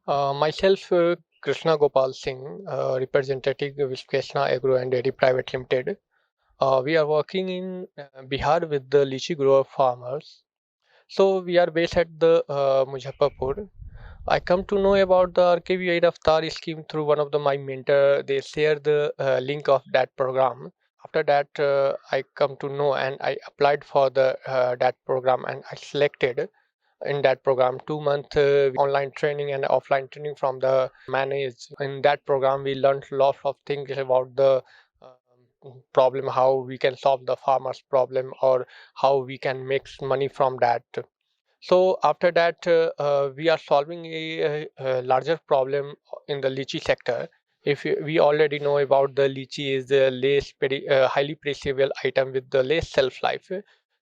Myself, Krishna Gopal Singh, representative Vishvaksenah Agro and Dairy Private Limited. We are working in Bihar with the lychee grower farmers. So we are based at the Muzaffarpur. I come to know about the RKVY-RAFTAAR scheme through one of my mentor. They share the link of that program. After that, I come to know and I applied for the that program and I selected in that program 2 month online training and offline training from the manage. In that program we learned lots of things about the problem, how we can solve the farmers problem or how we can make money from that. So after that, we are solving a larger problem in the lychee sector. If we already know about the lychee is the less highly perishable item with the less shelf life.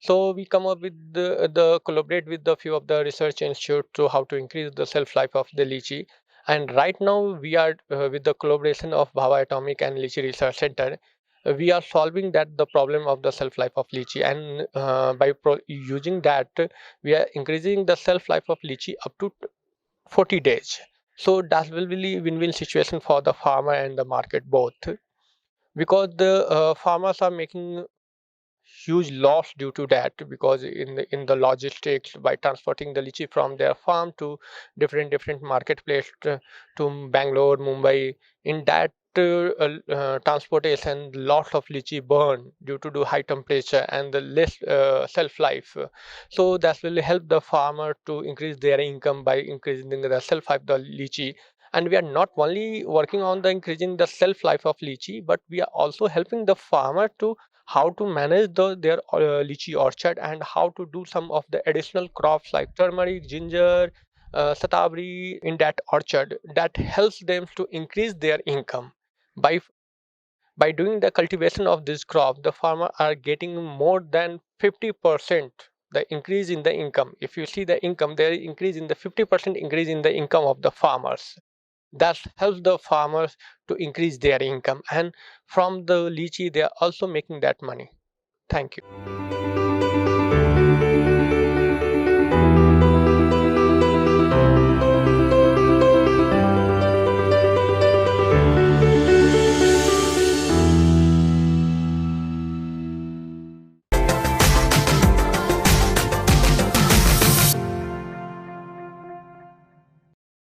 So we come up with the collaborate with the few of the research institute to how to increase the shelf life of the lychee. And right now we are with the collaboration of Bhava Atomic and Lychee Research Center. We are solving that the problem of the shelf life of lychee, and by using that we are increasing the shelf life of lychee up to 40 days. So that will be win-win situation for the farmer and the market both, because the farmers are making huge loss due to that, because in the logistics by transporting the lychee from their farm to different marketplace to Bangalore, Mumbai, in that transportation lots of lychee burn due to the high temperature and the less shelf life. So that will help the farmer to increase their income by increasing the shelf life of the lychee. And we are not only working on the increasing the shelf life of lychee, but we are also helping the farmer to how to manage their lychee orchard and how to do some of the additional crops like turmeric, ginger, satabri in that orchard. That helps them to increase their income. By by doing the cultivation of this crop, the farmer are getting more than 50% the increase in the income. If you see the income, there is increase in the 50% increase in the income of the farmers. That helps the farmers to increase their income, and from the lychee they are also making that money. Thank you.